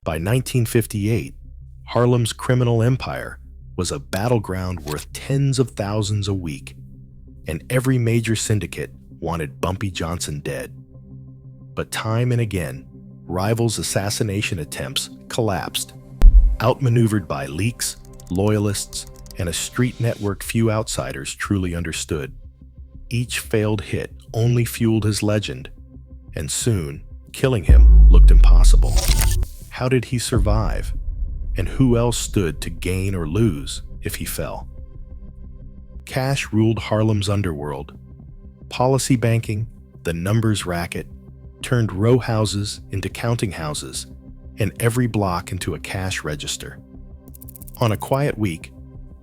By 1958, Harlem's criminal empire was a battleground worth tens of thousands a week, and every major syndicate wanted Bumpy Johnson dead. But time and again, rivals' assassination attempts collapsed, outmaneuvered by leaks, loyalists, and a street network few outsiders truly understood. Each failed hit only fueled his legend, and soon, killing him looked impossible. How did he survive? And who else stood to gain or lose if he fell? Cash ruled Harlem's underworld. Policy banking, the numbers racket, turned row houses into counting houses, and every block into a cash register. On a quiet week,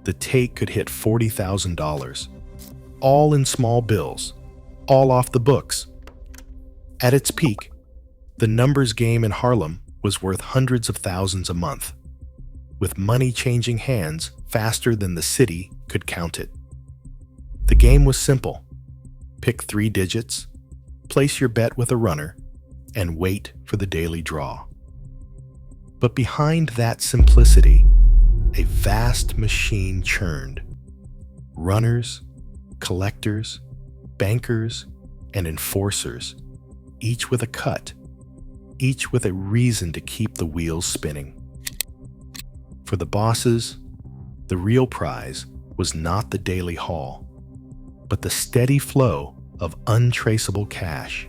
the take could hit $40,000, all in small bills, all off the books. At its peak, the numbers game in Harlem was worth hundreds of thousands a month, with money changing hands faster than the city could count it. The game was simple. Pick 3 digits, place your bet with a runner, and wait for the daily draw. But behind that simplicity, a vast machine churned. Runners, collectors, bankers, and enforcers, each with a cut, each with a reason to keep the wheels spinning. For the bosses, the real prize was not the daily haul, but the steady flow of untraceable cash.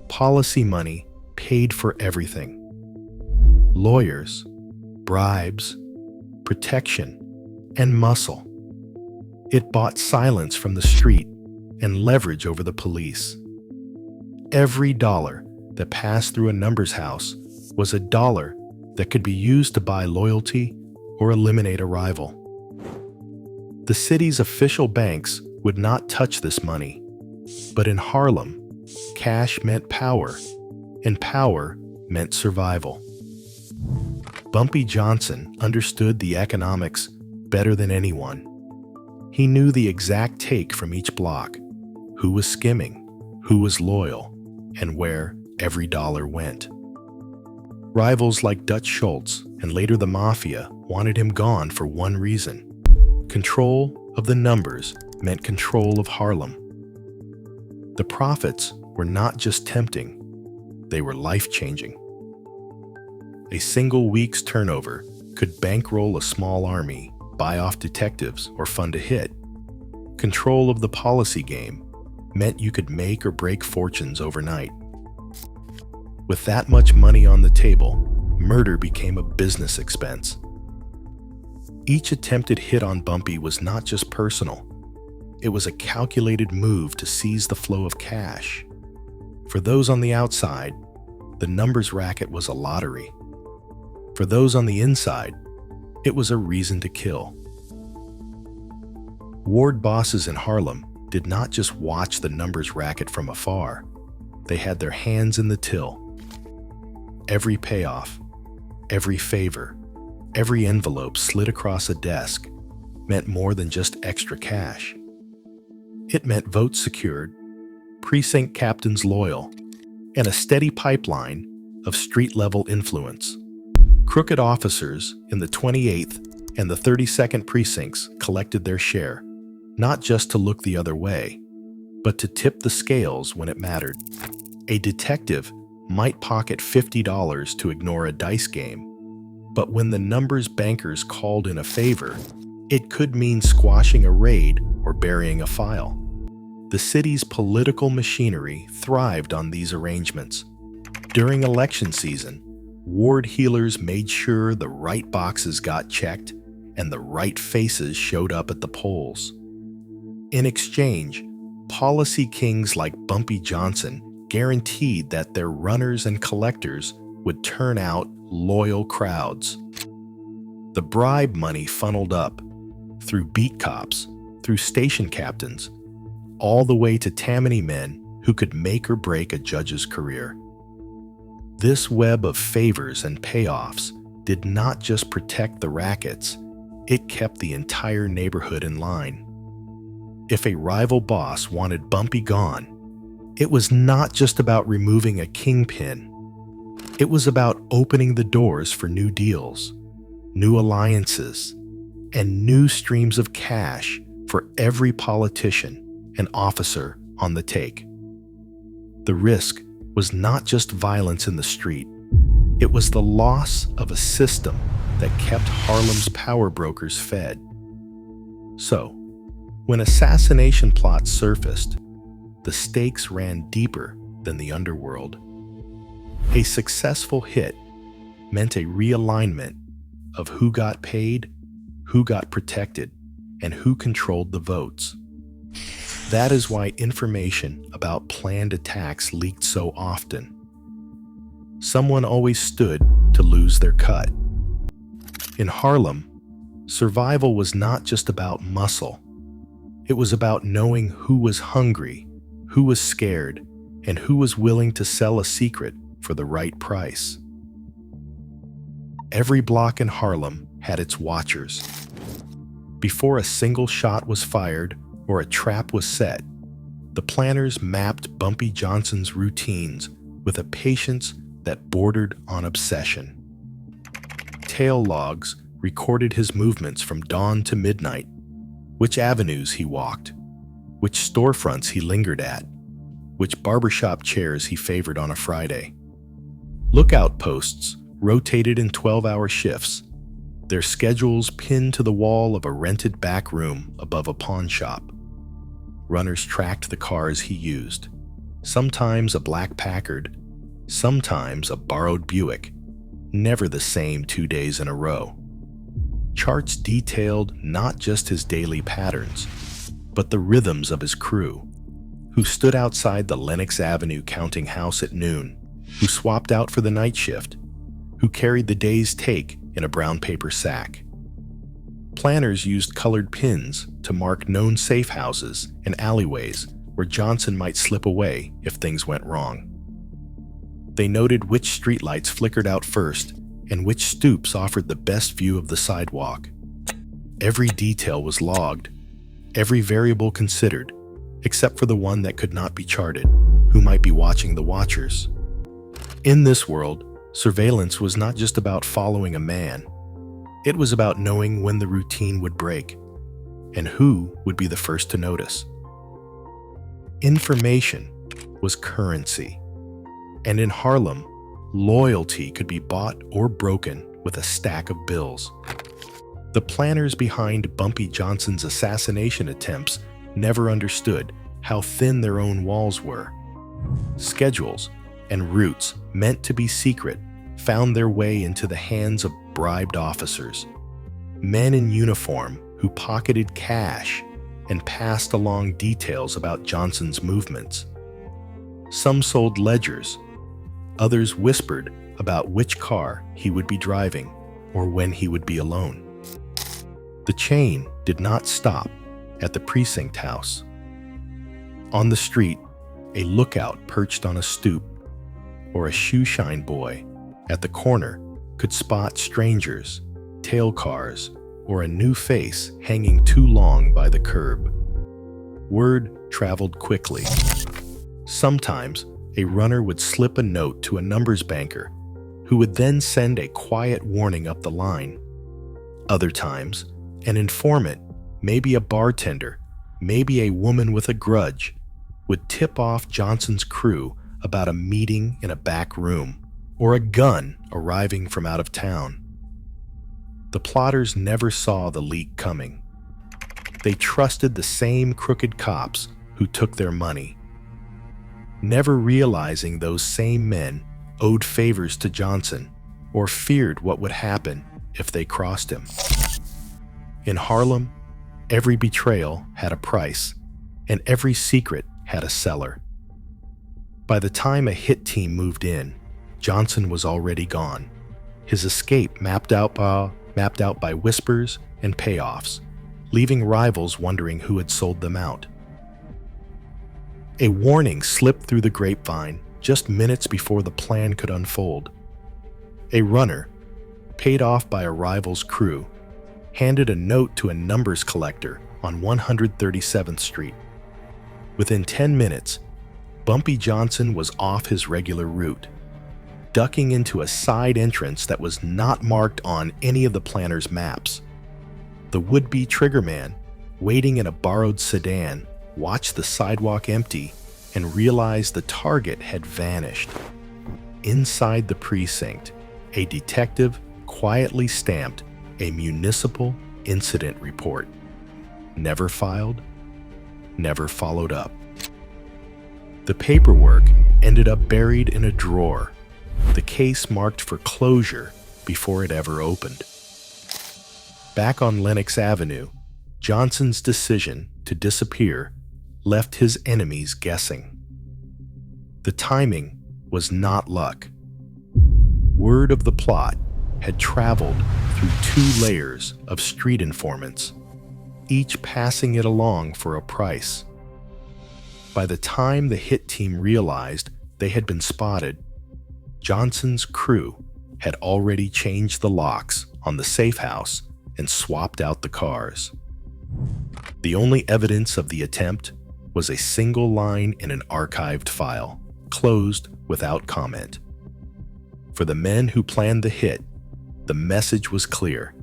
Policy money paid for everything. Lawyers, bribes, protection, and muscle. It bought silence from the street and leverage over the police. Every dollar that passed through a numbers house was a dollar that could be used to buy loyalty or eliminate a rival. The city's official banks would not touch this money, but in Harlem, cash meant power, and power meant survival. Bumpy Johnson understood the economics better than anyone. He knew the exact take from each block, who was skimming, who was loyal, and where every dollar went. Rivals like Dutch Schultz and later the Mafia wanted him gone for one reason. Control of the numbers meant control of Harlem. The profits were not just tempting, they were life-changing. A single week's turnover could bankroll a small army, buy off detectives, or fund a hit. Control of the policy game meant you could make or break fortunes overnight. With that much money on the table, murder became a business expense. Each attempted hit on Bumpy was not just personal. It was a calculated move to seize the flow of cash. For those on the outside, the numbers racket was a lottery. For those on the inside, it was a reason to kill. Ward bosses in Harlem did not just watch the numbers racket from afar. They had their hands in the till. Every payoff, every favor, every envelope slid across a desk meant more than just extra cash. It meant votes secured, precinct captains loyal, and a steady pipeline of street-level influence. Crooked officers in the 28th and the 32nd precincts collected their share, not just to look the other way, but to tip the scales when it mattered. A detective might pocket $50 to ignore a dice game, but when the numbers bankers called in a favor, it could mean squashing a raid or burying a file. The city's political machinery thrived on these arrangements. During election season, ward healers made sure the right boxes got checked and the right faces showed up at the polls. In exchange, policy kings like Bumpy Johnson guaranteed that their runners and collectors would turn out loyal crowds. The bribe money funneled up through beat cops, through station captains, all the way to Tammany men who could make or break a judge's career. This web of favors and payoffs did not just protect the rackets, it kept the entire neighborhood in line. If a rival boss wanted Bumpy gone, it was not just about removing a kingpin. It was about opening the doors for new deals, new alliances, and new streams of cash for every politician and officer on the take. The risk was not just violence in the street. It was the loss of a system that kept Harlem's power brokers fed. So, when assassination plots surfaced, the stakes ran deeper than the underworld. A successful hit meant a realignment of who got paid, who got protected, and who controlled the votes. That is why information about planned attacks leaked so often. Someone always stood to lose their cut. In Harlem, survival was not just about muscle. It was about knowing who was hungry, who was scared, and who was willing to sell a secret for the right price. Every block in Harlem had its watchers. Before a single shot was fired or a trap was set, the planners mapped Bumpy Johnson's routines with a patience that bordered on obsession. Tail logs recorded his movements from dawn to midnight, which avenues he walked, which storefronts he lingered at, which barbershop chairs he favored on a Friday. Lookout posts rotated in 12-hour shifts, their schedules pinned to the wall of a rented back room above a pawn shop. Runners tracked the cars he used, sometimes a black Packard, sometimes a borrowed Buick, never the same 2 days in a row. Charts detailed not just his daily patterns, but the rhythms of his crew, who stood outside the Lenox Avenue counting house at noon, who swapped out for the night shift, who carried the day's take in a brown paper sack. Planners used colored pins to mark known safe houses and alleyways where Johnson might slip away if things went wrong. They noted which streetlights flickered out first and which stoops offered the best view of the sidewalk. Every detail was logged, every variable considered, except for the one that could not be charted, who might be watching the watchers. In this world, surveillance was not just about following a man. It was about knowing when the routine would break and who would be the first to notice. Information was currency, and in Harlem, loyalty could be bought or broken with a stack of bills. The planners behind Bumpy Johnson's assassination attempts never understood how thin their own walls were. Schedules and routes meant to be secret found their way into the hands of bribed officers, men in uniform who pocketed cash and passed along details about Johnson's movements. Some sold ledgers, others whispered about which car he would be driving or when he would be alone. The chain did not stop at the precinct house. On the street, a lookout perched on a stoop, or a shoeshine boy at the corner could spot strangers, tail cars, or a new face hanging too long by the curb. Word traveled quickly. Sometimes, a runner would slip a note to a numbers banker, who would then send a quiet warning up the line. Other times, an informant, maybe a bartender, maybe a woman with a grudge, would tip off Johnson's crew about a meeting in a back room or a gun arriving from out of town. The plotters never saw the leak coming. They trusted the same crooked cops who took their money, never realizing those same men owed favors to Johnson or feared what would happen if they crossed him. In Harlem, every betrayal had a price, and every secret had a seller. By the time a hit team moved in, Johnson was already gone, his escape mapped out by whispers and payoffs, leaving rivals wondering who had sold them out. A warning slipped through the grapevine just minutes before the plan could unfold. A runner, paid off by a rival's crew, handed a note to a numbers collector on 137th Street. Within 10 minutes, Bumpy Johnson was off his regular route. ducking into a side entrance that was not marked on any of the planner's maps. The would-be triggerman, waiting in a borrowed sedan, watched the sidewalk empty and realized the target had vanished. Inside the precinct, a detective quietly stamped a municipal incident report. Never filed, never followed up. The paperwork ended up buried in a drawer, the case marked for closure before it ever opened. Back on Lenox Avenue, Johnson's decision to disappear left his enemies guessing. The timing was not luck. Word of the plot had traveled through 2 layers of street informants, each passing it along for a price. By the time the hit team realized they had been spotted, Johnson's crew had already changed the locks on the safe house and swapped out the cars. The only evidence of the attempt was a single line in an archived file, closed without comment. For the men who planned the hit, the message was clear.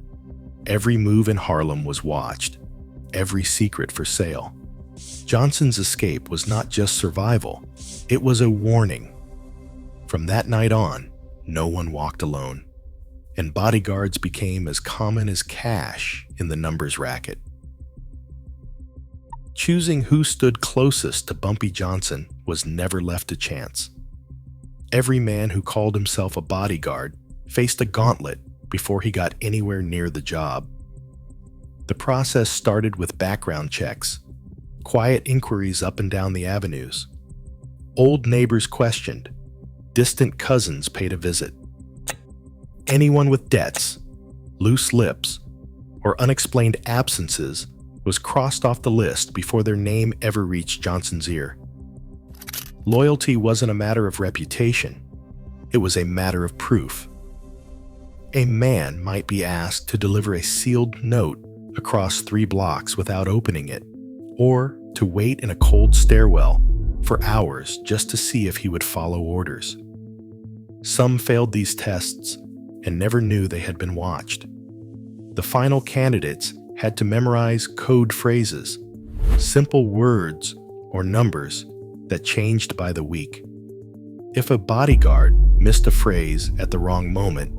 Every move in Harlem was watched, every secret for sale. Johnson's escape was not just survival, it was a warning. From that night on, no one walked alone, and bodyguards became as common as cash in the numbers racket. Choosing who stood closest to Bumpy Johnson was never left to chance. Every man who called himself a bodyguard faced a gauntlet before he got anywhere near the job. The process started with background checks, quiet inquiries up and down the avenues. Old neighbors questioned, distant cousins paid a visit. Anyone with debts, loose lips, or unexplained absences was crossed off the list before their name ever reached Johnson's ear. Loyalty wasn't a matter of reputation, it was a matter of proof. A man might be asked to deliver a sealed note across 3 blocks without opening it, or to wait in a cold stairwell for hours just to see if he would follow orders. Some failed these tests and never knew they had been watched. The final candidates had to memorize code phrases, simple words or numbers that changed by the week. If a bodyguard missed a phrase at the wrong moment,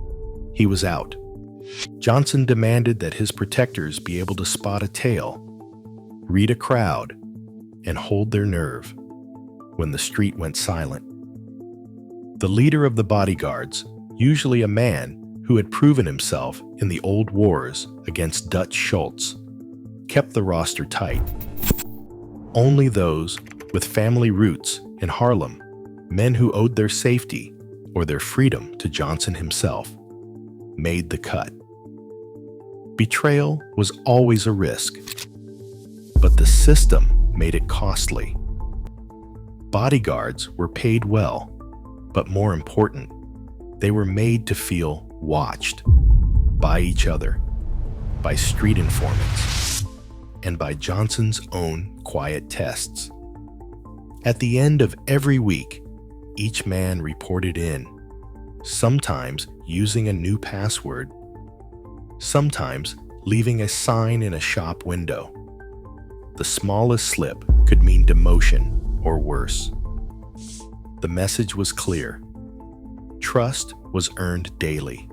he was out. Johnson demanded that his protectors be able to spot a tail, read a crowd, and hold their nerve when the street went silent. The leader of the bodyguards, usually a man who had proven himself in the old wars against Dutch Schultz, kept the roster tight. Only those with family roots in Harlem, men who owed their safety or their freedom to Johnson himself, made the cut. Betrayal was always a risk, but the system made it costly. Bodyguards were paid well, but more important, they were made to feel watched by each other, by street informants, and by Johnson's own quiet tests. At the end of every week, each man reported in, sometimes using a new password, sometimes leaving a sign in a shop window. The smallest slip could mean demotion or worse. The message was clear. Trust was earned daily,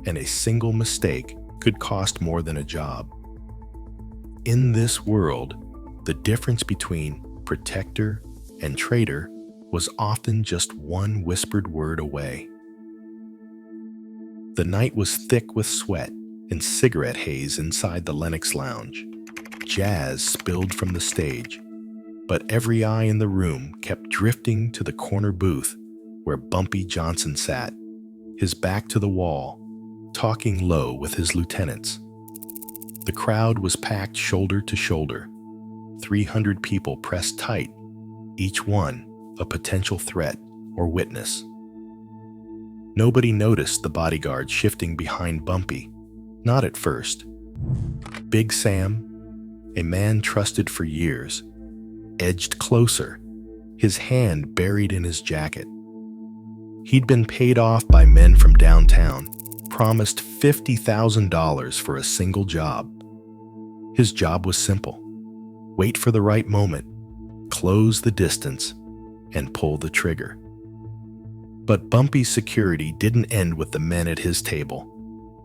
and a single mistake could cost more than a job. In this world, the difference between protector and traitor was often just one whispered word away. The night was thick with sweat and cigarette haze inside the Lenox Lounge. Jazz spilled from the stage, but every eye in the room kept drifting to the corner booth where Bumpy Johnson sat, his back to the wall, talking low with his lieutenants. The crowd was packed shoulder to shoulder, 300 people pressed tight, each one a potential threat or witness. Nobody noticed the bodyguard shifting behind Bumpy, not at first. Big Sam, a man trusted for years, edged closer, his hand buried in his jacket. He'd been paid off by men from downtown, promised $50,000 for a single job. His job was simple: wait for the right moment, close the distance, and pull the trigger. But Bumpy's security didn't end with the men at his table.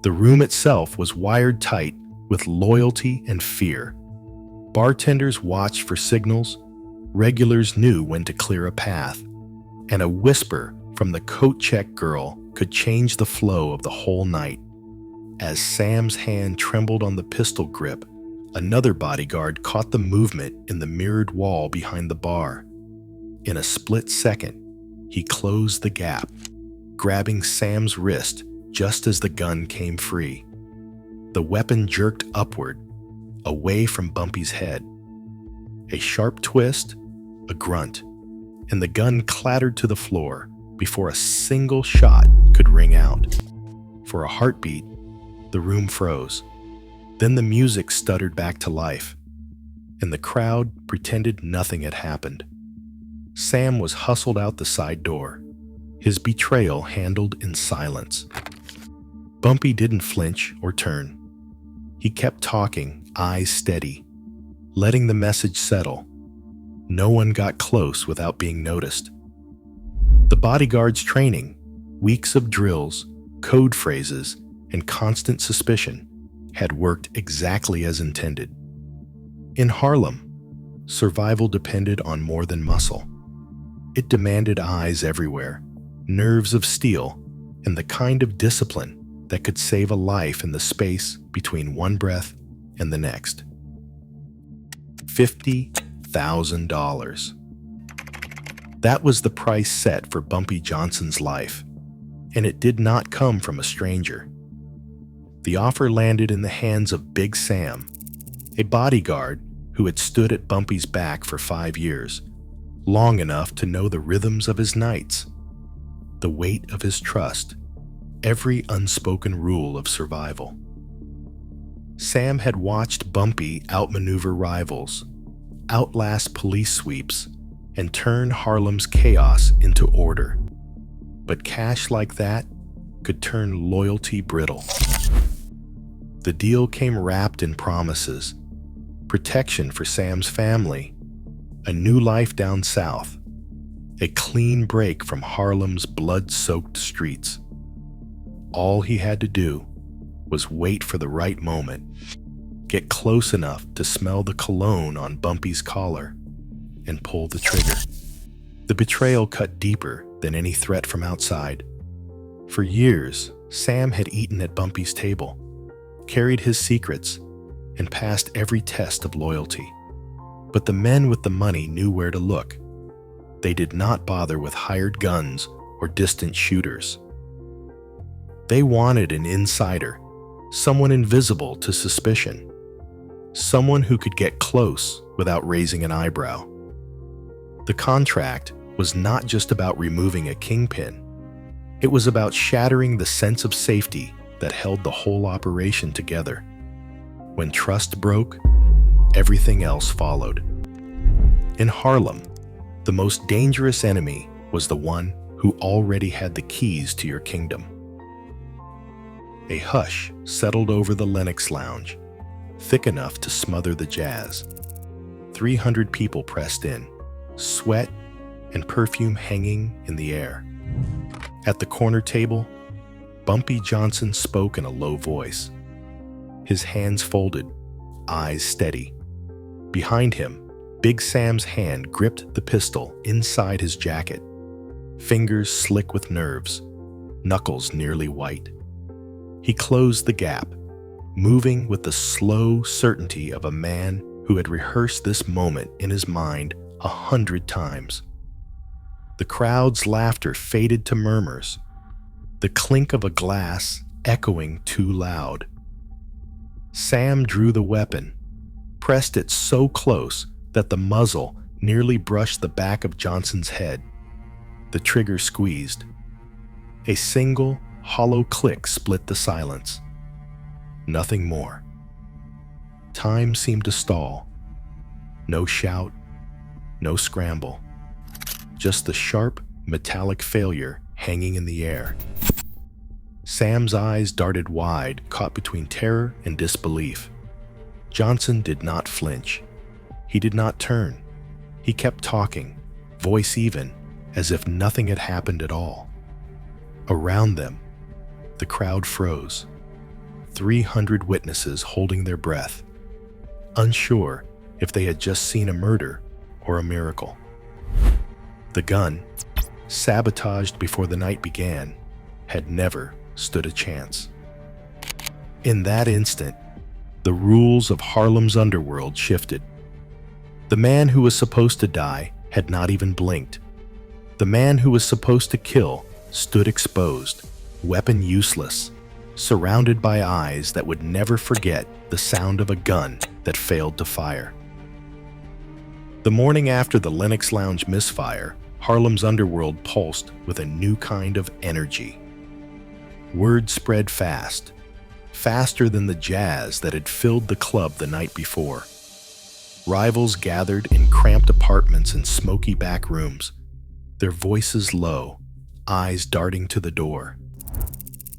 The room itself was wired tight with loyalty and fear. Bartenders watched for signals, regulars knew when to clear a path, and a whisper from the coat check girl could change the flow of the whole night. As Sam's hand trembled on the pistol grip, another bodyguard caught the movement in the mirrored wall behind the bar. In a split second, he closed the gap, grabbing Sam's wrist just as the gun came free. The weapon jerked upward, away from Bumpy's head. A sharp twist, a grunt, and the gun clattered to the floor before a single shot could ring out. For a heartbeat, the room froze. Then the music stuttered back to life, and the crowd pretended nothing had happened. Sam was hustled out the side door, his betrayal handled in silence. Bumpy didn't flinch or turn. He kept talking, eyes steady, letting the message settle. No one got close without being noticed. The bodyguard's training, weeks of drills, code phrases, and constant suspicion had worked exactly as intended. In Harlem, survival depended on more than muscle. It demanded eyes everywhere, nerves of steel, and the kind of discipline that could save a life in the space between one breath and the next. $50,000. That was the price set for Bumpy Johnson's life, and it did not come from a stranger. The offer landed in the hands of Big Sam, a bodyguard who had stood at Bumpy's back for 5 years, long enough to know the rhythms of his nights, the weight of his trust, every unspoken rule of survival. Sam had watched Bumpy outmaneuver rivals, outlast police sweeps, and turn Harlem's chaos into order. But cash like that could turn loyalty brittle. The deal came wrapped in promises: protection for Sam's family, a new life down south, a clean break from Harlem's blood-soaked streets. All he had to do was wait for the right moment, get close enough to smell the cologne on Bumpy's collar, and pull the trigger. The betrayal cut deeper than any threat from outside. For years, Sam had eaten at Bumpy's table, carried his secrets, and passed every test of loyalty. But the men with the money knew where to look. They did not bother with hired guns or distant shooters. They wanted an insider, someone invisible to suspicion, someone who could get close without raising an eyebrow. The contract was not just about removing a kingpin. It was about shattering the sense of safety that held the whole operation together. When trust broke, everything else followed. In Harlem, the most dangerous enemy was the one who already had the keys to your kingdom. A hush settled over the Lenox Lounge, thick enough to smother the jazz. 300 people pressed in, sweat and perfume hanging in the air. At the corner table, Bumpy Johnson spoke in a low voice. His hands folded, eyes steady. Behind him, Big Sam's hand gripped the pistol inside his jacket, fingers slick with nerves, knuckles nearly white. He closed the gap, moving with the slow certainty of a man who had rehearsed this moment in his mind 100 times. The crowd's laughter faded to murmurs, the clink of a glass echoing too loud. Sam drew the weapon, pressed it so close that the muzzle nearly brushed the back of Johnson's head. The trigger squeezed. A single, hollow click split the silence. Nothing more. Time seemed to stall. No shout, no scramble. Just the sharp, metallic failure hanging in the air. Sam's eyes darted wide, caught between terror and disbelief. Johnson did not flinch. He did not turn. He kept talking, voice even, as if nothing had happened at all. Around them, the crowd froze. 300 witnesses holding their breath, unsure if they had just seen a murder or a miracle. The gun, sabotaged before the night began, had never stood a chance. In that instant, the rules of Harlem's underworld shifted. The man who was supposed to die had not even blinked. The man who was supposed to kill stood exposed, weapon useless, surrounded by eyes that would never forget the sound of a gun that failed to fire. The morning after the Lenox Lounge misfire, Harlem's underworld pulsed with a new kind of energy. Word spread fast, faster than the jazz that had filled the club the night before. Rivals gathered in cramped apartments and smoky back rooms, their voices low, eyes darting to the door.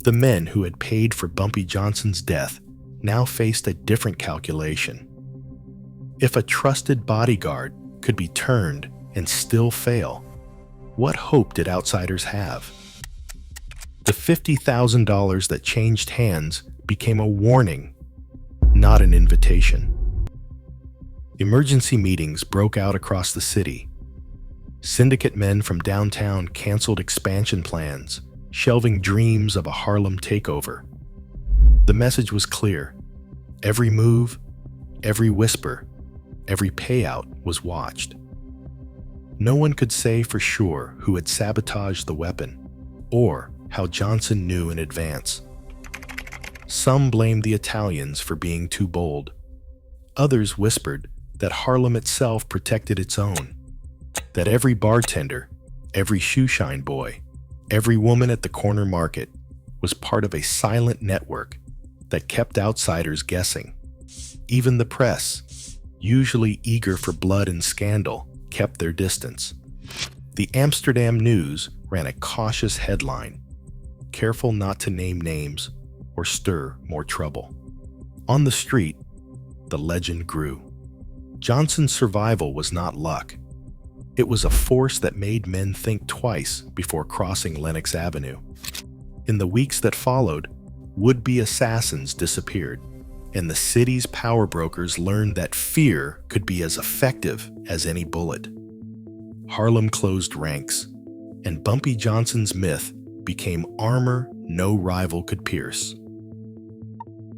The men who had paid for Bumpy Johnson's death now faced a different calculation. If a trusted bodyguard could be turned and still fail, what hope did outsiders have? The $50,000 that changed hands became a warning, not an invitation. Emergency meetings broke out across the city. Syndicate men from downtown canceled expansion plans, shelving dreams of a Harlem takeover. The message was clear. Every move, every whisper, every payout was watched. No one could say for sure who had sabotaged the weapon, or how Johnson knew in advance. Some blamed the Italians for being too bold. Others whispered that Harlem itself protected its own, that every bartender, every shoeshine boy, every woman at the corner market was part of a silent network that kept outsiders guessing. Even the press, usually eager for blood and scandal, kept their distance. The Amsterdam News ran a cautious headline, careful not to name names or stir more trouble. On the street, the legend grew. Johnson's survival was not luck. It was a force that made men think twice before crossing Lenox Avenue. In the weeks that followed, would-be assassins disappeared, and the city's power brokers learned that fear could be as effective as any bullet. Harlem closed ranks, and Bumpy Johnson's myth became armor no rival could pierce.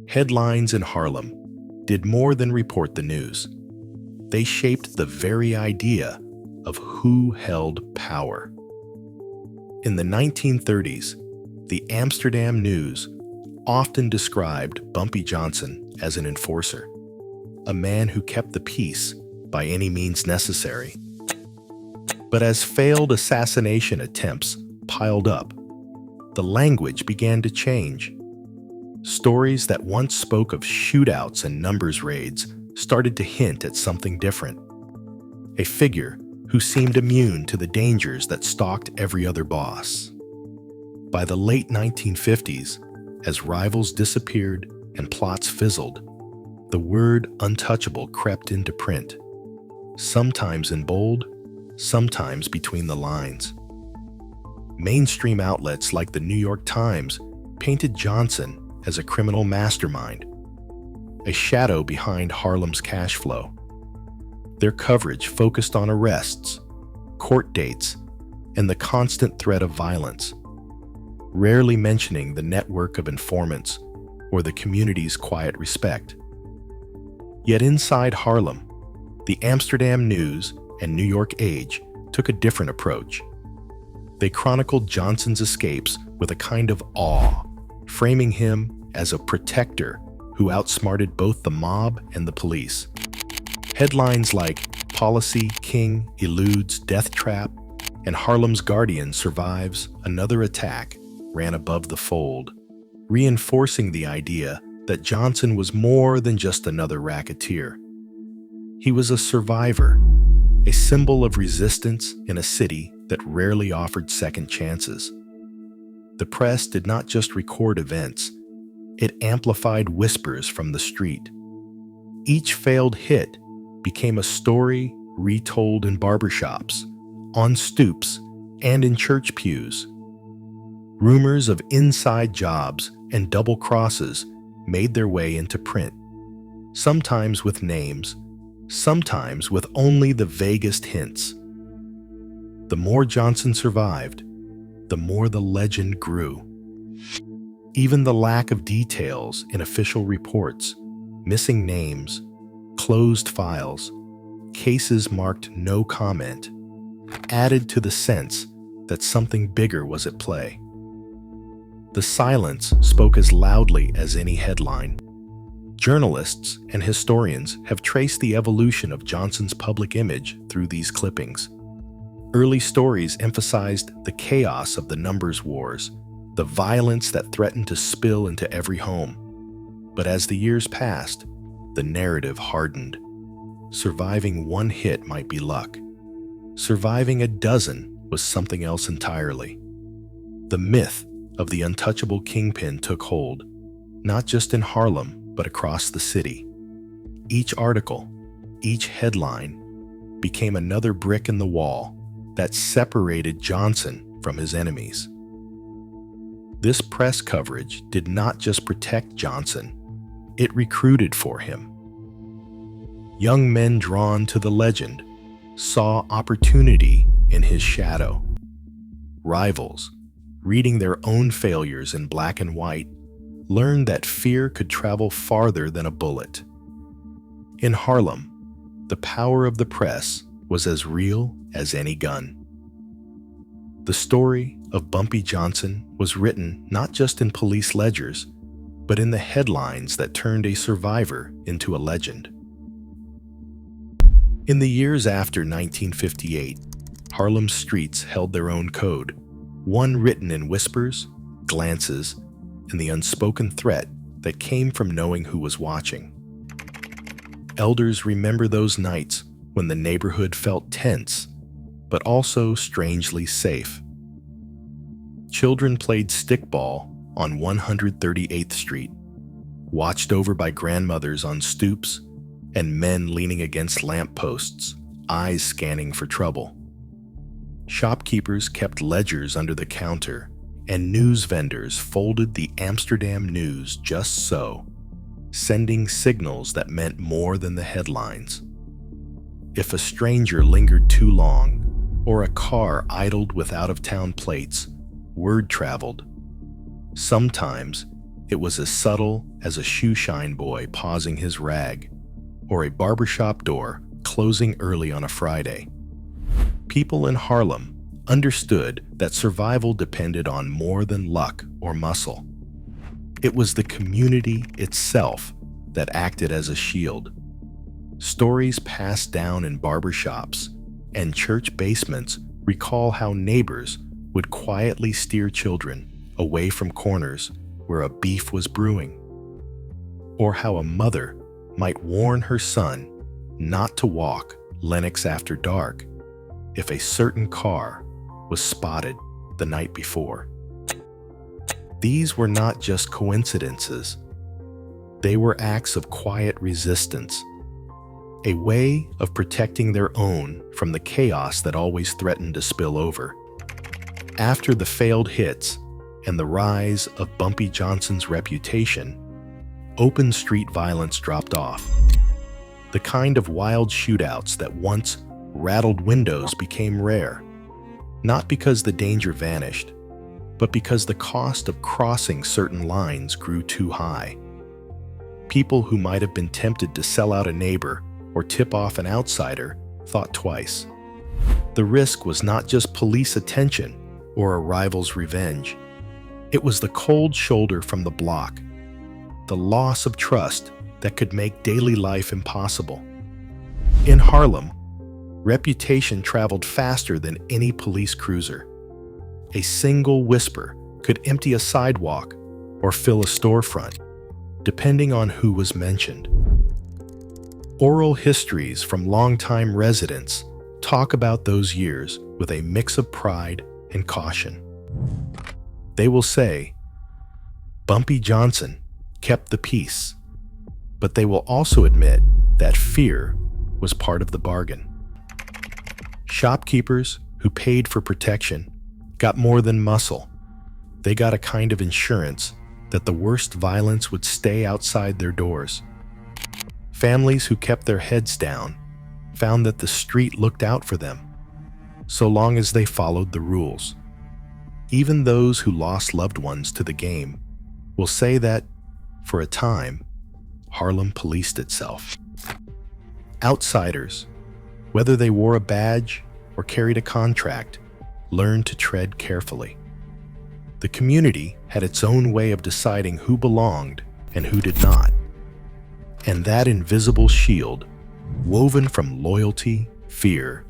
Headlines in Harlem did more than report the news. They shaped the very idea of who held power. In the 1930s, the Amsterdam News often described Bumpy Johnson as an enforcer, a man who kept the peace by any means necessary. But as failed assassination attempts piled up, the language began to change. Stories that once spoke of shootouts and numbers raids started to hint at something different. A figure who seemed immune to the dangers that stalked every other boss. By the late 1950s, as rivals disappeared and plots fizzled, the word untouchable crept into print, sometimes in bold, sometimes between the lines. Mainstream outlets like the New York Times painted Johnson as a criminal mastermind, a shadow behind Harlem's cash flow. Their coverage focused on arrests, court dates, and the constant threat of violence, rarely mentioning the network of informants or the community's quiet respect. Yet inside Harlem, the Amsterdam News and New York Age took a different approach. They chronicled Johnson's escapes with a kind of awe, framing him as a protector who outsmarted both the mob and the police. Headlines like "Policy King Eludes Death Trap" and "Harlem's Guardian Survives Another Attack" ran above the fold, reinforcing the idea that Johnson was more than just another racketeer. He was a survivor, a symbol of resistance in a city that rarely offered second chances. The press did not just record events, it amplified whispers from the street. Each failed hit became a story retold in barbershops, on stoops, and in church pews. Rumors of inside jobs and double crosses made their way into print, sometimes with names, sometimes with only the vaguest hints. The more Johnson survived, the more the legend grew. Even the lack of details in official reports, missing names, closed files, cases marked no comment, added to the sense that something bigger was at play. The silence spoke as loudly as any headline. Journalists and historians have traced the evolution of Johnson's public image through these clippings. Early stories emphasized the chaos of the numbers wars, the violence that threatened to spill into every home. But as the years passed, the narrative hardened. Surviving one hit might be luck. Surviving a dozen was something else entirely. The myth of the untouchable kingpin took hold, not just in Harlem, but across the city. Each article, each headline, became another brick in the wall that separated Johnson from his enemies. This press coverage did not just protect Johnson, it recruited for him. Young men drawn to the legend saw opportunity in his shadow. Rivals, reading their own failures in black and white, learned that fear could travel farther than a bullet. In Harlem, the power of the press was as real as any gun. The story of Bumpy Johnson was written not just in police ledgers, but in the headlines that turned a survivor into a legend. In the years after 1958, Harlem's streets held their own code, one written in whispers, glances, and the unspoken threat that came from knowing who was watching. Elders remember those nights when the neighborhood felt tense, but also strangely safe. Children played stickball on 138th Street, watched over by grandmothers on stoops, and men leaning against lampposts, eyes scanning for trouble. Shopkeepers kept ledgers under the counter, and news vendors folded the Amsterdam news just so, sending signals that meant more than the headlines. If a stranger lingered too long, or a car idled with out-of-town plates, word traveled. Sometimes it was as subtle as a shoeshine boy pausing his rag, or a barbershop door closing early on a Friday. People in Harlem understood that survival depended on more than luck or muscle. It was the community itself that acted as a shield. Stories passed down in barbershops and church basements recall how neighbors would quietly steer children away from corners where a beef was brewing, or how a mother might warn her son not to walk Lenox after dark if a certain car was spotted the night before. These were not just coincidences. They were acts of quiet resistance, a way of protecting their own from the chaos that always threatened to spill over. After the failed hits and the rise of Bumpy Johnson's reputation, open street violence dropped off. The kind of wild shootouts that once rattled windows became rare, not because the danger vanished, but because the cost of crossing certain lines grew too high. People who might have been tempted to sell out a neighbor or tip off an outsider thought twice. The risk was not just police attention or a rival's revenge. It was the cold shoulder from the block, the loss of trust that could make daily life impossible. In Harlem, reputation traveled faster than any police cruiser. A single whisper could empty a sidewalk or fill a storefront, depending on who was mentioned. Oral histories from longtime residents talk about those years with a mix of pride and caution. They will say, Bumpy Johnson kept the peace, but they will also admit that fear was part of the bargain. Shopkeepers who paid for protection got more than muscle. They got a kind of insurance that the worst violence would stay outside their doors. Families who kept their heads down found that the street looked out for them, so long as they followed the rules. Even those who lost loved ones to the game will say that, for a time, Harlem policed itself. Outsiders, whether they wore a badge or carried a contract, learned to tread carefully. The community had its own way of deciding who belonged and who did not. And that invisible shield, woven from loyalty, fear,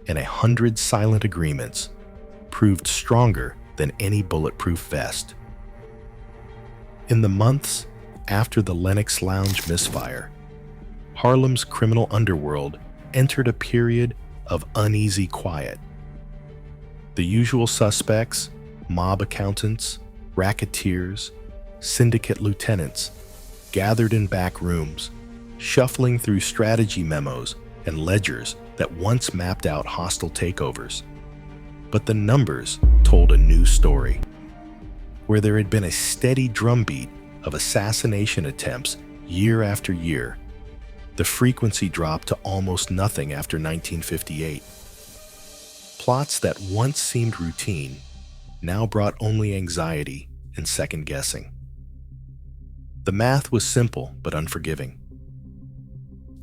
and 100 silent agreements, proved stronger than any bulletproof vest. In the months after the Lenox Lounge misfire, Harlem's criminal underworld entered a period of uneasy quiet. The usual suspects, mob accountants, racketeers, syndicate lieutenants, gathered in back rooms, shuffling through strategy memos and ledgers that once mapped out hostile takeovers. But the numbers told a new story. Where there had been a steady drumbeat of assassination attempts year after year, the frequency dropped to almost nothing after 1958. Plots that once seemed routine now brought only anxiety and second-guessing. The math was simple but unforgiving.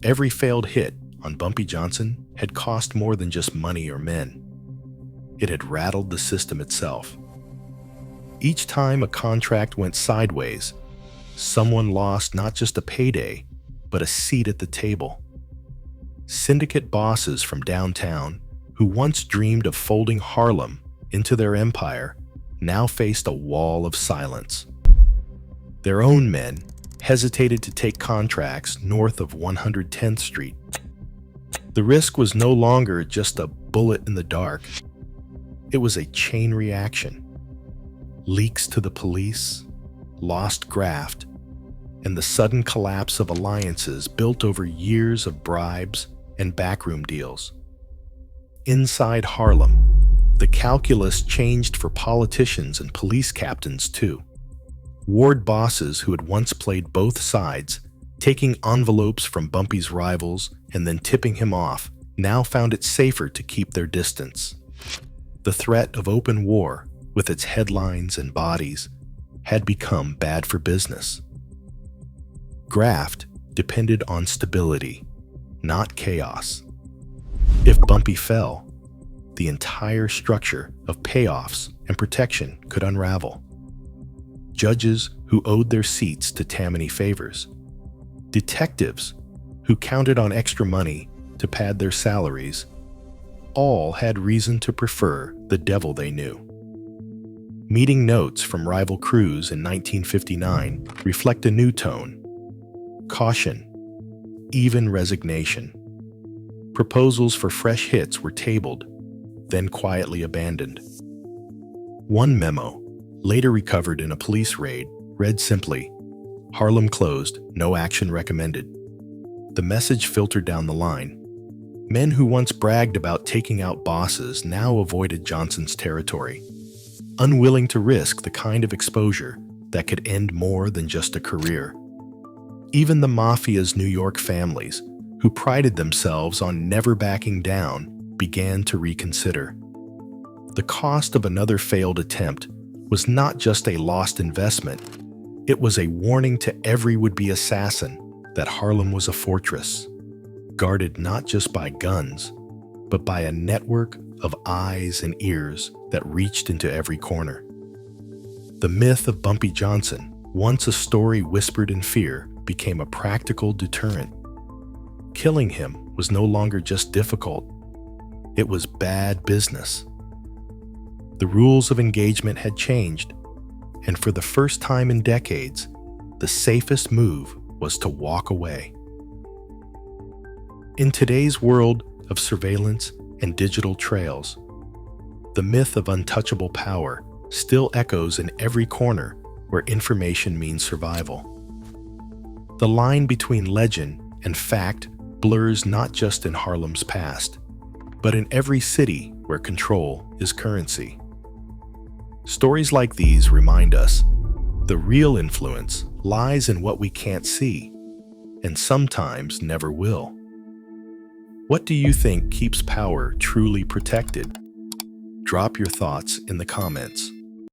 Every failed hit on Bumpy Johnson had cost more than just money or men. It had rattled the system itself. Each time a contract went sideways, someone lost not just a payday, but a seat at the table. Syndicate bosses from downtown, who once dreamed of folding Harlem into their empire, now faced a wall of silence. Their own men hesitated to take contracts north of 110th Street. The risk was no longer just a bullet in the dark. It was a chain reaction. Leaks to the police, lost graft, and the sudden collapse of alliances built over years of bribes and backroom deals. Inside Harlem, the calculus changed for politicians and police captains too. Ward bosses who had once played both sides, taking envelopes from Bumpy's rivals and then tipping him off, now found it safer to keep their distance. The threat of open war, with its headlines and bodies, had become bad for business. Graft depended on stability, not chaos. If Bumpy fell, the entire structure of payoffs and protection could unravel. Judges who owed their seats to Tammany favors, detectives who counted on extra money to pad their salaries, all had reason to prefer the devil they knew. Meeting notes from rival crews in 1959 reflect a new tone: caution, even resignation. Proposals for fresh hits were tabled, then quietly abandoned. One memo, later recovered in a police raid, read simply, "Harlem closed, no action recommended." The message filtered down the line. Men who once bragged about taking out bosses now avoided Johnson's territory, unwilling to risk the kind of exposure that could end more than just a career. Even the mafia's New York families, who prided themselves on never backing down, began to reconsider. The cost of another failed attempt was not just a lost investment, it was a warning to every would-be assassin that Harlem was a fortress, guarded not just by guns, but by a network of eyes and ears that reached into every corner. The myth of Bumpy Johnson, once a story whispered in fear, became a practical deterrent. Killing him was no longer just difficult, it was bad business. The rules of engagement had changed, and for the first time in decades, the safest move was to walk away. In today's world of surveillance and digital trails, the myth of untouchable power still echoes in every corner where information means survival. The line between legend and fact blurs not just in Harlem's past, but in every city where control is currency. Stories like these remind us the real influence lies in what we can't see, and sometimes never will. What do you think keeps power truly protected? Drop your thoughts in the comments.